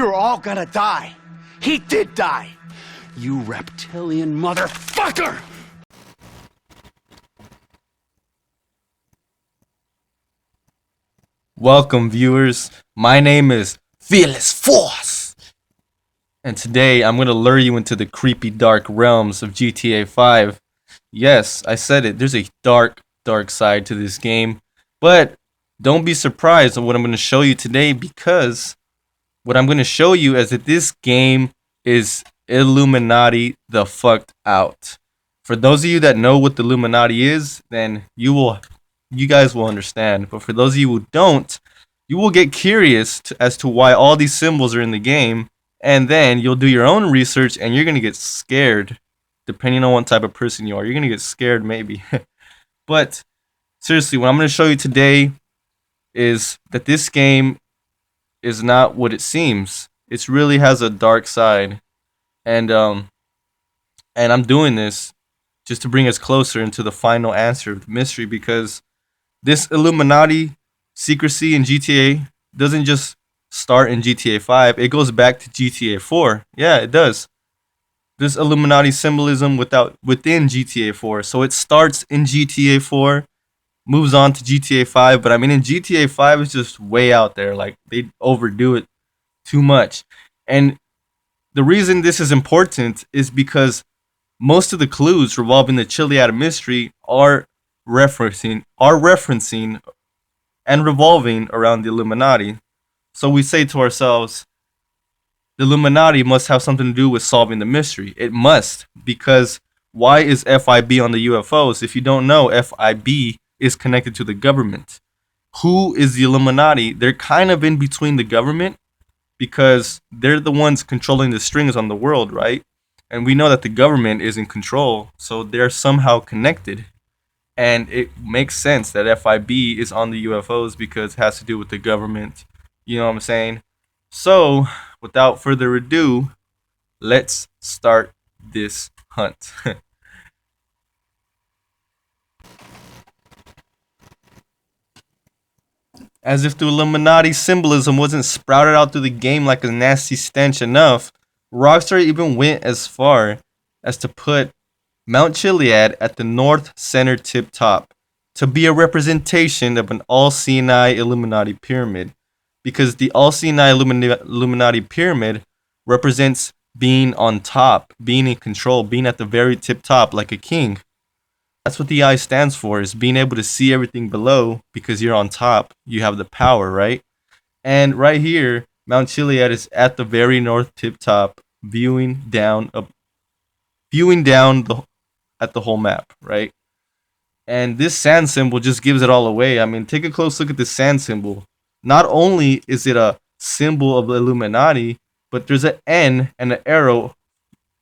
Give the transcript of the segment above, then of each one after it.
We were all gonna die. He did die. You reptilian motherfucker! Welcome, viewers. My name is Fearless Force, and today I'm going to lure you into the creepy, dark realms of GTA 5. Yes, I said it. There's a dark, dark side to this game, but don't be surprised at what I'm going to show you today, because what I'm going to show you is that this game is Illuminati the fucked out. For those of you that know what the Illuminati is, then you guys will understand. But for those of you who don't, you will get curious as to why all these symbols are in the game, and then you'll do your own research and you're going to get scared. Depending on what type of person you are, you're going to get scared maybe. But seriously, what I'm going to show you today is that this game is not what it seems. It really has a dark side. And I'm doing this just to bring us closer into the final answer of the mystery, because this Illuminati secrecy in GTA doesn't just start in GTA 5. It goes back to GTA 4. Yeah, it does. This Illuminati symbolism within GTA 4. So it starts in GTA 4, moves on to GTA 5, but I mean in GTA 5 it's just way out there. Like, they overdo it too much. And the reason this is important is because most of the clues revolving the chilliad mystery are referencing and revolving around the Illuminati. So we say to ourselves, the Illuminati must have something to do with solving the mystery. It must, because why is FIB on the UFOs? If you don't know, FIB is connected to the government. Who is the Illuminati? They're kind of in between the government, because they're the ones controlling the strings on the world, right? And we know that the government is in control, so they're somehow connected. And it makes sense that FIB is on the UFOs because it has to do with the government. You know what I'm saying? So, without further ado, let's start this hunt. As if the Illuminati symbolism wasn't sprouted out through the game like a nasty stench enough, Rockstar even went as far as to put Mount Chiliad at the north center tip top to be a representation of an all-seeing eye Illuminati pyramid, because the all-seeing eye Illuminati pyramid represents being on top, being in control, being at the very tip top like a king. That's what the eye stands for, is being able to see everything below, because you're on top, you have the power, right? And right here, Mount Chiliad is at the very north tip top, viewing down at the whole map, right? And this sand symbol just gives it all away. I mean, take a close look at this sand symbol. Not only is it a symbol of the Illuminati, but there's an N and an arrow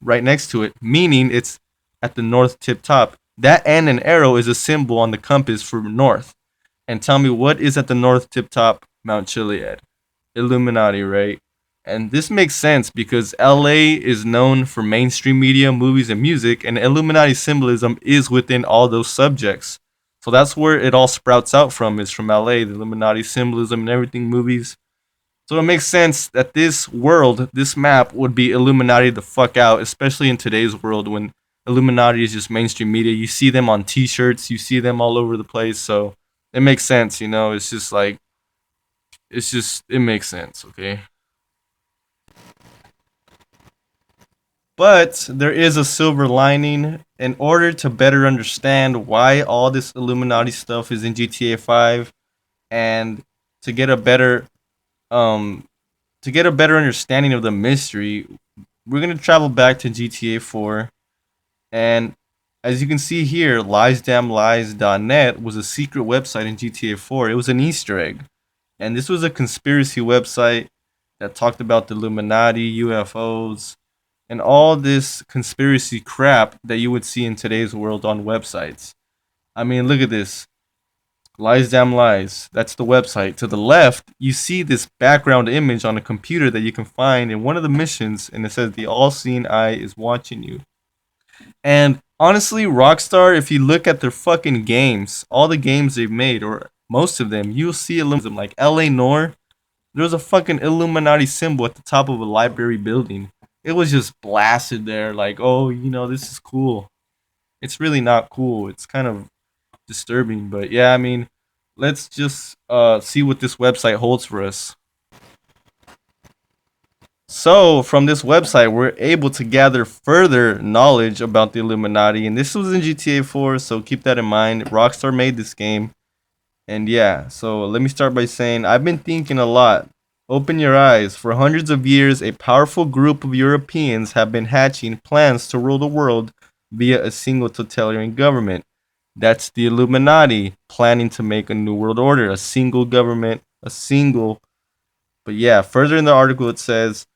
right next to it, meaning it's at the north tip top. That N and arrow is a symbol on the compass for north. And tell me, what is at the north tip top? Mount Chiliad. Illuminati, right? And this makes sense because LA is known for mainstream media, movies, and music, and Illuminati symbolism is within all those subjects. So that's where it all sprouts out from, is from LA, the Illuminati symbolism and everything, movies. So it makes sense that this world, this map, would be Illuminati the fuck out, especially in today's world when Illuminati is just mainstream media. You see them on t-shirts, you see them all over the place, so it makes sense, you know? It's just like, it makes sense, okay? But there is a silver lining. In order to better understand why all this Illuminati stuff is in GTA 5, and to get a better understanding of the mystery, we're gonna travel back to GTA 4. And as you can see here, liesdamnlies.net was a secret website in GTA 4. It was an Easter egg. And this was a conspiracy website that talked about the Illuminati, UFOs, and all this conspiracy crap that you would see in today's world on websites. I mean, look at this. Lies Damn Lies. That's the website. To the left, you see this background image on a computer that you can find in one of the missions, and it says the all-seeing eye is watching you. And honestly, Rockstar, if you look at their fucking games, all the games they've made, or most of them, you'll see illuminism. Like LA Noire, There was a fucking Illuminati symbol at the top of a library building. It was just blasted there, like, oh, this is cool. It's really not cool. It's kind of disturbing, but yeah, I mean, let's just see what this website holds for us. So, from this website, we're able to gather further knowledge about the Illuminati, and this was in GTA 4, so keep that in mind. Rockstar made this game, and yeah, so let me start by saying I've been thinking a lot. Open your eyes. For hundreds of years, a powerful group of Europeans have been hatching plans to rule the world via a single totalitarian government. That's the Illuminati planning to make a new world order, a single government, a single. But yeah, further in the article it says,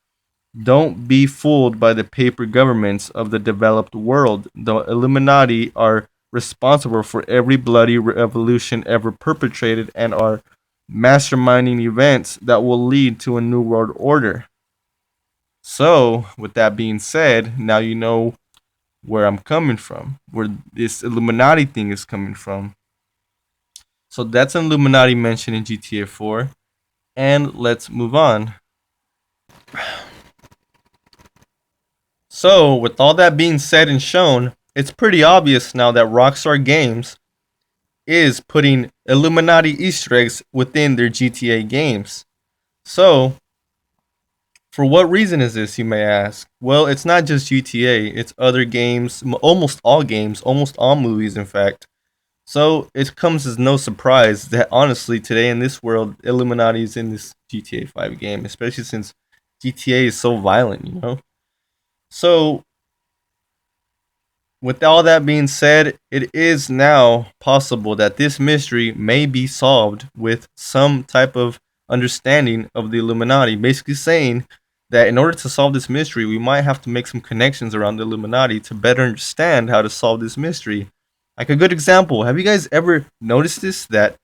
don't be fooled by the paper governments of the developed world. The Illuminati are responsible for every bloody revolution ever perpetrated and are masterminding events that will lead to a new world order. So, with that being said, now you know where I'm coming from, where this Illuminati thing is coming from. So that's an Illuminati mentioned in GTA 4. And let's move on. So, with all that being said and shown, it's pretty obvious now that Rockstar Games is putting Illuminati Easter eggs within their GTA games. So, for what reason is this, you may ask? Well, it's not just GTA, it's other games, almost all movies, in fact. So, it comes as no surprise that honestly, today in this world, Illuminati is in this GTA 5 game, especially since GTA is so violent. So, with all that being said, it is now possible that this mystery may be solved with some type of understanding of the Illuminati. Basically, saying that in order to solve this mystery, we might have to make some connections around the Illuminati to better understand how to solve this mystery. Like a good example, have you guys ever noticed this? That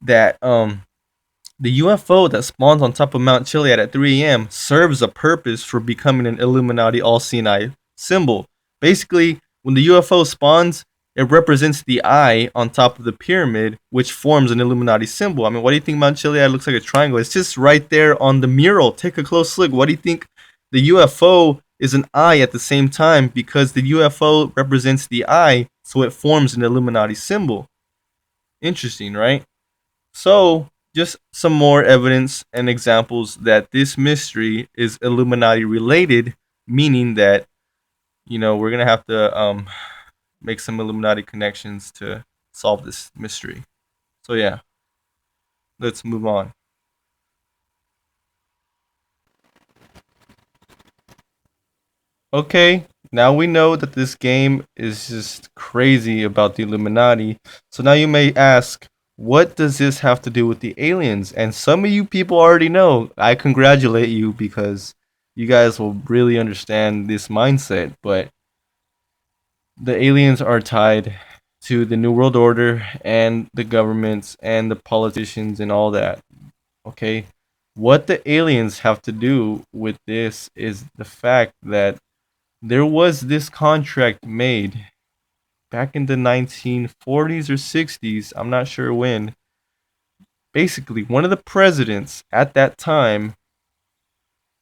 the UFO that spawns on top of Mount Chiliad at 3 a.m. serves a purpose for becoming an Illuminati all-seeing eye symbol. Basically, when the UFO spawns, it represents the eye on top of the pyramid, which forms an Illuminati symbol. I mean, what do you think Mount Chiliad looks like a triangle? It's just right there on the mural. Take a close look. What do you think? The UFO is an eye at the same time because the UFO represents the eye, so it forms an Illuminati symbol. Interesting, right? So, just some more evidence and examples that this mystery is Illuminati related, meaning that, we're going to have to make some Illuminati connections to solve this mystery. So, yeah, let's move on. Okay, now we know that this game is just crazy about the Illuminati. So now you may ask, what does this have to do with the aliens? And some of you people already know. I congratulate you because you guys will really understand this mindset. But the aliens are tied to the New World Order and the governments and the politicians and all that. Okay? What the aliens have to do with this is the fact that there was this contract made back in the 1940s or 60s, I'm not sure when. Basically, one of the presidents at that time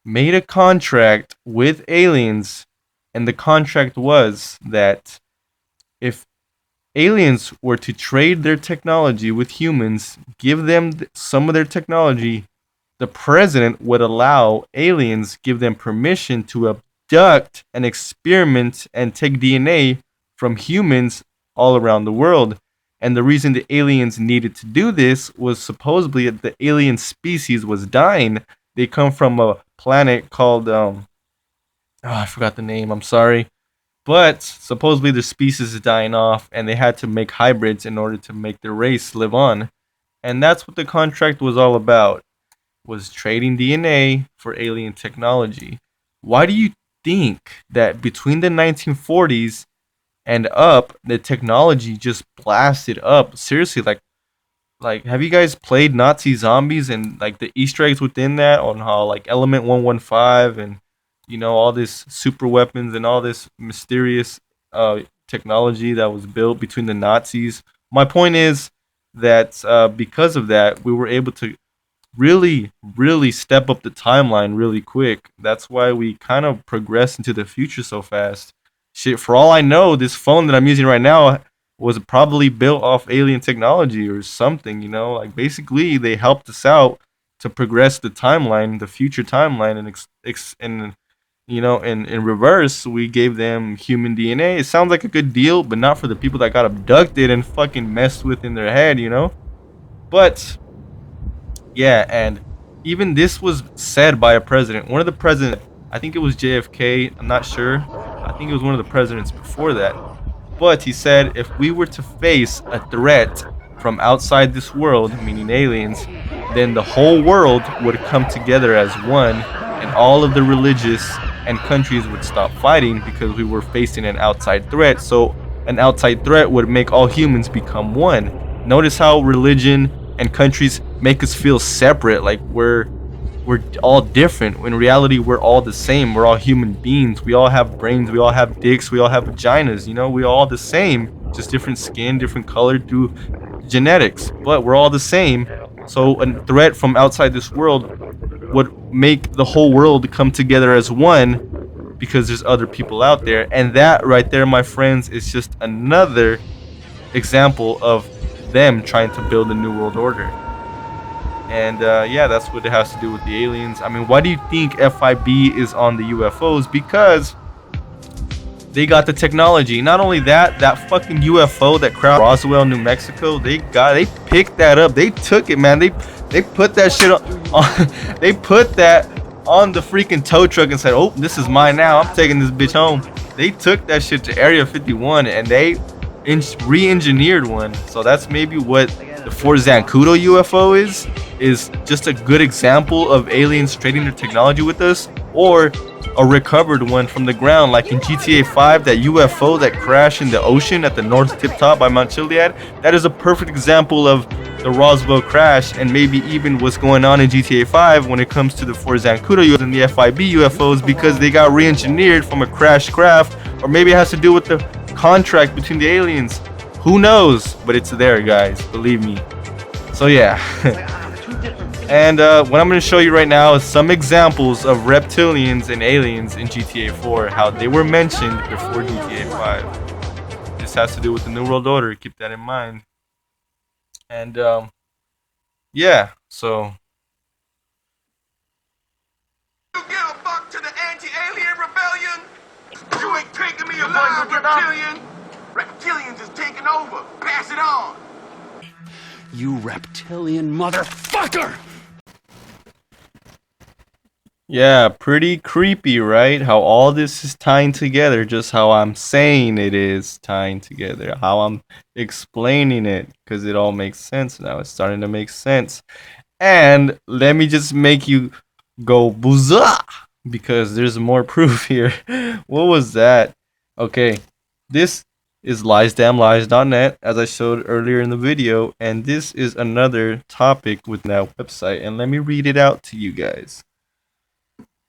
made a contract with aliens, and the contract was that if aliens were to trade their technology with humans, give them some of their technology, the president would allow aliens, give them permission to abduct and experiment and take DNA from humans all around the world. And the reason the aliens needed to do this was supposedly that the alien species was dying. They come from a planet called I forgot the name. I'm sorry. But supposedly their species is dying off, and they had to make hybrids in order to make their race live on. And that's what the contract was all about, was trading DNA for alien technology. Why do you think that between the 1940s and up, the technology just blasted up? Seriously, like have you guys played Nazi Zombies and like the Easter eggs within that on how like Element 115 and all this super weapons and all this mysterious technology that was built between the Nazis? My point is that because of that, we were able to really step up the timeline really quick. That's why we kind of progress into the future so fast. Shit, for all I know, this phone that I'm using right now was probably built off alien technology or something, you know? Like basically they helped us out to progress the timeline, the future timeline and and you know, in reverse, we gave them human DNA. It sounds like a good deal, but not for the people that got abducted and fucking messed with in their head, you know? But yeah, and even this was said by a president. One of the presidents, I think it was JFK, I'm not sure. I think it was one of the presidents before that. But he said if we were to face a threat from outside this world, meaning aliens, then the whole world would come together as one, and all of the religious and countries would stop fighting because we were facing an outside threat. So an outside threat would make all humans become one. Notice how religion and countries make us feel separate, like we're all different. In reality, we're all the same. We're all human beings. We all have brains. We all have dicks. We all have vaginas. You know, we all the same. Just different skin, different color through genetics. But we're all the same. So a threat from outside this world would make the whole world come together as one because there's other people out there. And that right there, my friends, is just another example of them trying to build a new world order. And yeah, that's what it has to do with the aliens. I mean, why do you think FIB is on the UFOs? Because they got the technology. Not only that, that fucking UFO that crashed Roswell, New Mexico, they picked that up. They took it, man. They put that shit on they put that on the freaking tow truck and said, "Oh, this is mine now. I'm taking this bitch home." They took that shit to Area 51 and they re-engineered one. So that's maybe what the Fort Zancudo UFO is just a good example of aliens trading their technology with us, or a recovered one from the ground, like in GTA5, that UFO that crashed in the ocean at the North Tip Top by Mount Chilliad. That is a perfect example of the Roswell crash, and maybe even what's going on in GTA5 when it comes to the Fort Zancudo UFOs and the FIB UFOs, because they got re-engineered from a crashed craft, or maybe it has to do with the contract between the aliens. Who knows? But it's there, guys. Believe me. So yeah. And what I'm going to show you right now is some examples of reptilians and aliens in GTA 4, how they were mentioned before GTA 5. This has to do with the New World Order. Keep that in mind. And yeah, so. You get a buck to the anti-alien rebellion? You ain't taking me alive, reptilian. Reptilians is taking over. Pass it on. You reptilian motherfucker! Yeah, pretty creepy, right? How all this is tying together, just how I'm saying it is tying together, how I'm explaining it, because it all makes sense now. It's starting to make sense. And let me just make you go buzah, because there's more proof here. What was that? Okay, this is liesdamnlies.net, as I showed earlier in the video, and this is another topic with that website, and let me read it out to you guys.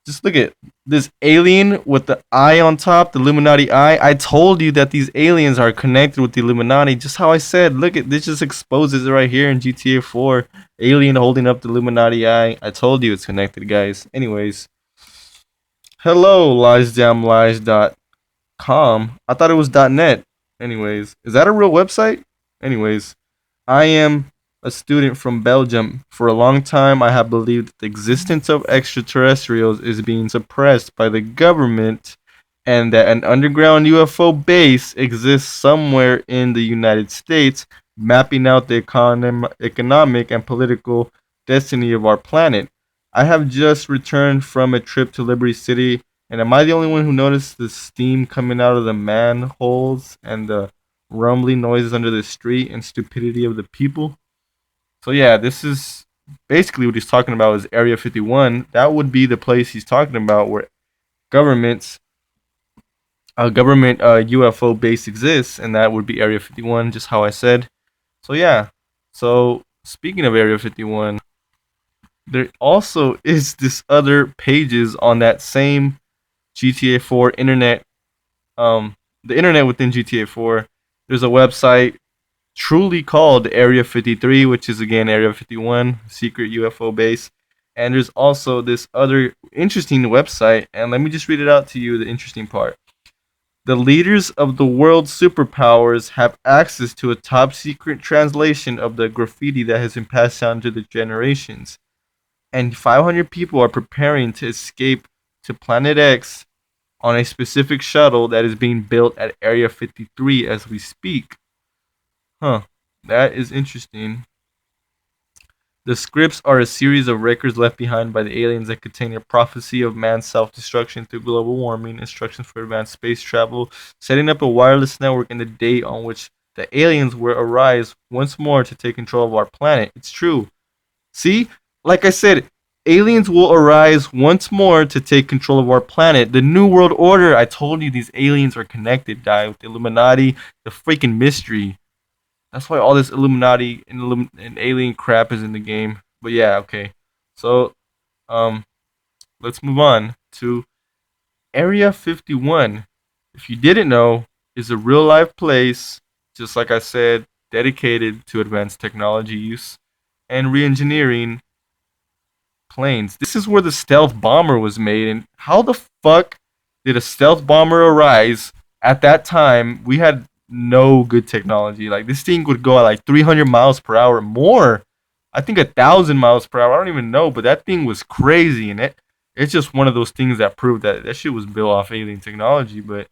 Just look at this alien with the eye on top, the Illuminati eye. I told you that these aliens are connected with the Illuminati, just how I said. Look at this, just exposes it right here in GTA 4. Alien holding up the Illuminati eye. I told you it's connected, guys. Anyways, hello, liesdamnlies.com. I thought it was .net. Anyways, is that a real website? Anyways, I am a student from Belgium. For a long time, I have believed that the existence of extraterrestrials is being suppressed by the government, and that an underground UFO base exists somewhere in the United States, mapping out the economic and political destiny of our planet. I have just returned from a trip to Liberty City, and am I the only one who noticed the steam coming out of the manholes and the rumbling noises under the street and stupidity of the people? So yeah, this is basically what he's talking about is Area 51. That would be the place he's talking about where government UFO base exists, and that would be Area 51, just how I said. So yeah. So speaking of Area 51, there also is this other pages on that same GTA 4 internet, the internet within GTA 4. There's a website truly called Area 53, which is again Area 51, secret UFO base. And there's also this other interesting website, and let me just read it out to you, the interesting part. The leaders of the world's superpowers have access to a top secret translation of the graffiti that has been passed down to the generations. And 500 people are preparing to escape to Planet X on a specific shuttle that is being built at Area 53 as we speak. Huh, that is interesting. The scripts are a series of records left behind by the aliens that contain a prophecy of man's self-destruction through global warming, instructions for advanced space travel, setting up a wireless network, and the date on which the aliens will arise once more to take control of our planet. It's true. See? Like I said, aliens will arise once more to take control of our planet. The New World Order, I told you these aliens are connected, with the Illuminati, the freaking mystery. That's why all this Illuminati and alien crap is in the game. But yeah, okay. So, um, let's move on to Area 51. If you didn't know, is a real life place, just like I said, dedicated to advanced technology use and re-engineering planes. This is where the stealth bomber was made, and how the fuck did a stealth bomber arise at that time? We had no good technology. Like this thing would go at like 300 miles per hour more. I think 1,000 miles per hour. I don't even know, but that thing was crazy, and it's just one of those things that proved that that shit was built off alien technology. But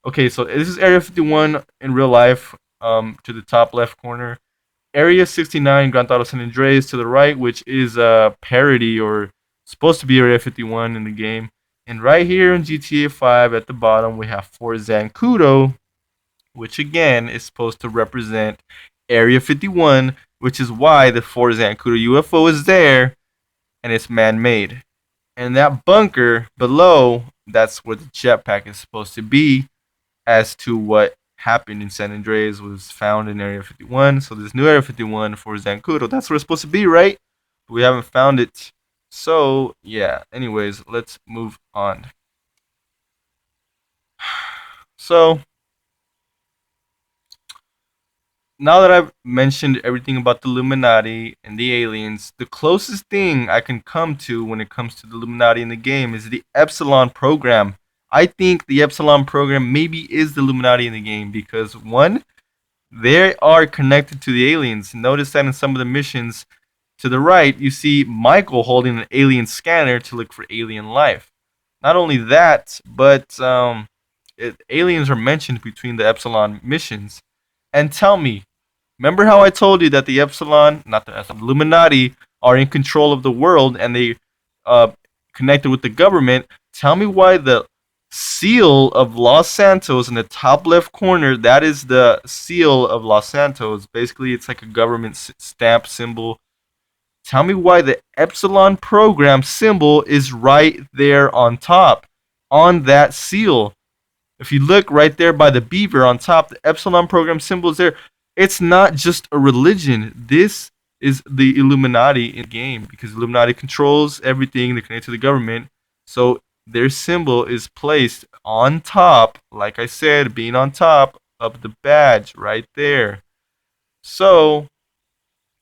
okay, so this is Area 51 in real life. To the top left corner. Area 69, Grand Theft San Andreas to the right, which is a parody or supposed to be Area 51 in the game. And right here in GTA 5 at the bottom, we have Fort Zancudo, which again is supposed to represent Area 51, which is why the Fort Zancudo UFO is there and it's man made. And that bunker below, that's where the jetpack is supposed to be, as to what happened in San Andreas was found in Area 51. So this new Area 51 for Zancudo, that's where it's supposed to be, right? But we haven't found it. So yeah. Anyways, let's move on. So now that I've mentioned everything about the Illuminati and the aliens, the closest thing I can come to when it comes to the Illuminati in the game is the Epsilon program. I think the Epsilon program maybe is the Illuminati in the game because one, they are connected to the aliens. Notice that in some of the missions to the right, you see Michael holding an alien scanner to look for alien life. Not only that, but aliens are mentioned between the Epsilon missions. And tell me, remember how I told you that the Epsilon, not the Epsilon, Illuminati, are in control of the world and they uh, connected with the government? Tell me why the seal of Los Santos in the top left corner, that is the seal of Los Santos. Basically, it's like a government stamp symbol. Tell me why the Epsilon program symbol is right there on top, on that seal. If you look right there by the beaver on top, the Epsilon program symbol is there. It's not just a religion. This is the Illuminati in the game because Illuminati controls everything. They connect to the government. So their symbol is placed on top, like I said, being on top of the badge right there. So,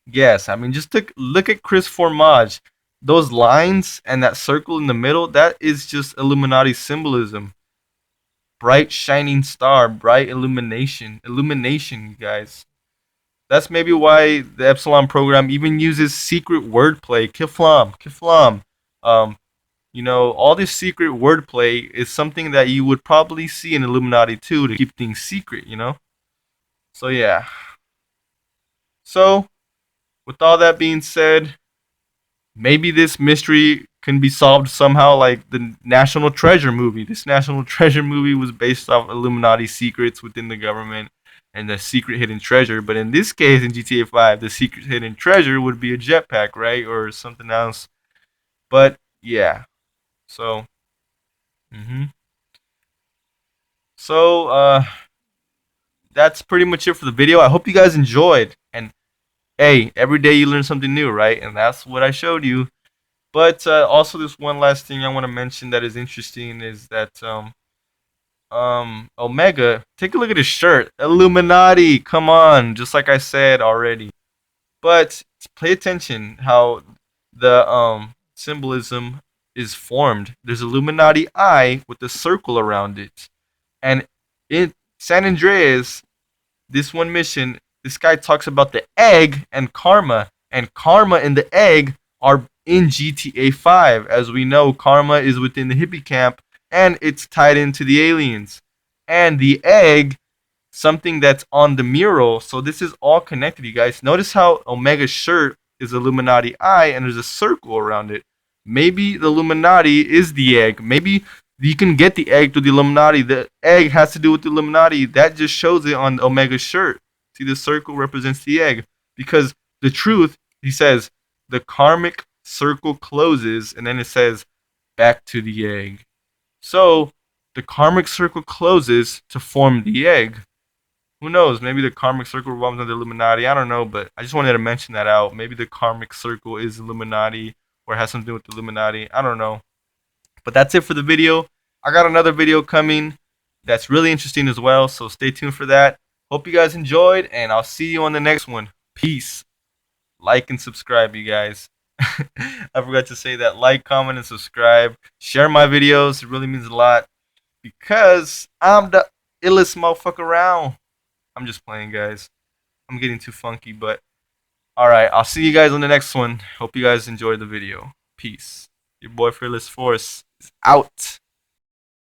yes, I mean, just look at Chris Formage. Those lines and that circle in the middle, that is just Illuminati symbolism. Bright shining star, bright illumination, you guys. That's maybe why the Epsilon program even uses secret wordplay, kiflam. All this secret wordplay is something that you would probably see in Illuminati too to keep things secret. So yeah. So, with all that being said, maybe this mystery can be solved somehow like the National Treasure movie. This National Treasure movie was based off Illuminati secrets within the government and the secret hidden treasure. But in this case, in GTA 5, the secret hidden treasure would be a jetpack, right? Or something else. But yeah. So, hmm so that's pretty much it for the video. I hope you guys enjoyed. And hey, every day you learn something new, right? And that's what I showed you. But also, this one last thing I want to mention that is interesting is that Omega, take a look at his shirt. Illuminati, come on, just like I said already. But pay attention how the symbolism is formed. There's Illuminati eye with a circle around it. And in San Andreas, this one mission, this guy talks about the egg and karma. And karma and the egg are in GTA 5. As we know, karma is within the hippie camp and it's tied into the aliens. And the egg, something that's on the mural. So this is all connected, you guys. Notice how Omega's shirt is Illuminati eye and there's a circle around it. Maybe the Illuminati is the egg. Maybe you can get the egg to the Illuminati. The egg has to do with the Illuminati. That just shows it on Omega's shirt. See, the circle represents the egg. Because the truth, he says, the karmic circle closes, and then it says, back to the egg. So, the karmic circle closes to form the egg. Who knows? Maybe the karmic circle revolves around the Illuminati. I don't know, but I just wanted to mention that out. Maybe the karmic circle is Illuminati or has something to do with the Illuminati. I don't know. But that's it for the video. I got another video coming that's really interesting as well, so stay tuned for that. Hope you guys enjoyed, and I'll see you on the next one. Peace. Like and subscribe, you guys. I forgot to say that. Like, comment, and subscribe. Share my videos. It really means a lot because I'm the illest motherfucker around. I'm just playing, guys. I'm getting too funky, but alright, I'll see you guys on the next one. Hope you guys enjoyed the video. Peace. Your boy Fearless Force is out.